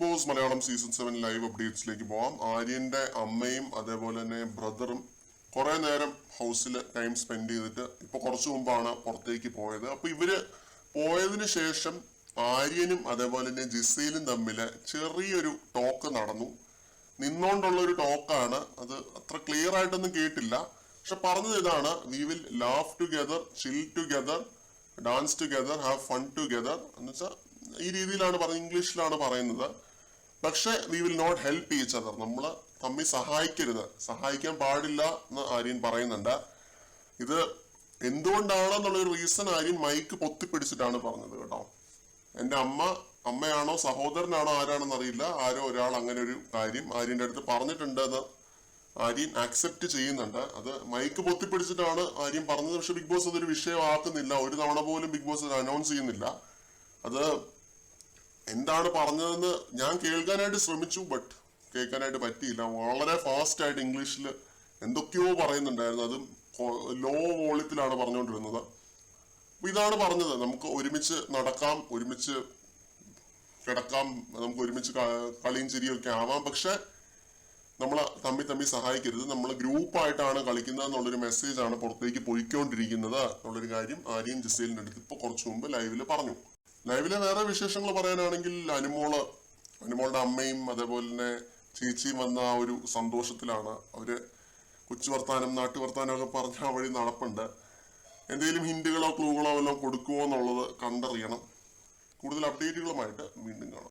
Boss Malayalam season 7 live അപ്ഡേറ്റ്സിലേക്ക് പോവാം. ആര്യന്റെ അമ്മയും അതേപോലെ തന്നെ ബ്രദറും കുറെ നേരം ഹൗസിൽ ടൈം സ്പെൻഡ് ചെയ്തിട്ട് ഇപ്പൊ കുറച്ചു മുമ്പാണ് പുറത്തേക്ക് പോയത്. അപ്പൊ ഇവര് പോയതിനു ശേഷം ആര്യനും അതേപോലെ തന്നെ ജിസയിലും തമ്മിൽ ചെറിയൊരു ടോക്ക് നടന്നു. നിന്നോണ്ടുള്ള ഒരു ടോക്കാണ് അത്. അത്ര ക്ലിയർ ആയിട്ടൊന്നും കേട്ടില്ല. പക്ഷെ പറഞ്ഞത് ഇതാണ്: we will laugh together, chill together, dance together, have fun together എന്ന് വെച്ചാൽ ഈ രീതിയിലാണ് പറയുന്നത്, ഇംഗ്ലീഷിലാണ് പറയുന്നത്. പക്ഷെ we will not help each other, നമ്മൾ തമ്മിൽ സഹായിക്കരുത്, സഹായിക്കാൻ പാടില്ല എന്ന് ആര്യൻ പറയുന്നുണ്ട്. ഇത് എന്തുകൊണ്ടാണെന്നുള്ളൊരു റീസൺ ആര്യൻ മൈക്ക് പൊത്തിപ്പിടിച്ചിട്ടാണ് പറഞ്ഞത് കേട്ടോ. എന്റെ അമ്മയാണോ സഹോദരനാണോ ആരാണെന്ന് അറിയില്ല, ആരോ ഒരാൾ അങ്ങനെ ഒരു കാര്യം ആര്യന്റെ അടുത്ത് പറഞ്ഞിട്ടുണ്ട് എന്ന് ആര്യൻ ആക്സെപ്റ്റ് ചെയ്യുന്നുണ്ട്. അത് മൈക്ക് പൊത്തിപ്പിടിച്ചിട്ടാണ് ആര്യൻ പറഞ്ഞത്. പക്ഷെ ബിഗ് ബോസ് അതൊരു വിഷയമാക്കുന്നില്ല, ഒരു തവണ പോലും ബിഗ് ബോസ് അനൗൺസ് ചെയ്യുന്നില്ല. അത് എന്താണ് പറഞ്ഞതെന്ന് ഞാൻ കേൾക്കാനായിട്ട് ശ്രമിച്ചു, ബട്ട് കേൾക്കാനായിട്ട് പറ്റിയില്ല. വളരെ ഫാസ്റ്റ് ആയിട്ട് ഇംഗ്ലീഷിൽ എന്തൊക്കെയോ പറയുന്നുണ്ടായിരുന്നു. അതും ലോ വോളിയത്തിലാണ് പറഞ്ഞുകൊണ്ടിരുന്നത്. അപ്പൊ ഇതാണ് പറഞ്ഞത്: നമുക്ക് ഒരുമിച്ച് നടക്കാം, ഒരുമിച്ച് കിടക്കാം, നമുക്ക് ഒരുമിച്ച് കളിയും ചിരിയും ഒക്കെ ആവാം, പക്ഷെ നമ്മളെ തമ്മിൽ സഹായിക്കരുത്, നമ്മൾ ഗ്രൂപ്പായിട്ടാണ് കളിക്കുന്നത് എന്നുള്ളൊരു മെസ്സേജാണ് പുറത്തേക്ക് പോയിക്കൊണ്ടിരിക്കുന്നത് എന്നുള്ളൊരു കാര്യം ആര്യൻ ജിസേലിന്റെ അടുത്ത് ഇപ്പൊ കുറച്ചു മുമ്പ് ലൈവില് പറഞ്ഞു. ലൈവിലെ വേറെ വിശേഷങ്ങൾ പറയാനാണെങ്കിൽ അനുമോളുടെ അമ്മയും അതേപോലെ തന്നെ ചേച്ചിയും വന്ന ആ ഒരു സന്തോഷത്തിലാണ്. അവര് കൊച്ചു വർത്താനം നാട്ടുവർത്താനം ഒക്കെ പറഞ്ഞ ആ വഴി നടപ്പുണ്ട്. എന്തെങ്കിലും ഹിന്റുകളോ ക്ലൂകളോ എല്ലാം കൊടുക്കുമോ എന്നുള്ളത് കണ്ടറിയണം. കൂടുതൽ അപ്ഡേറ്റുകളുമായിട്ട് വീണ്ടും കാണാം.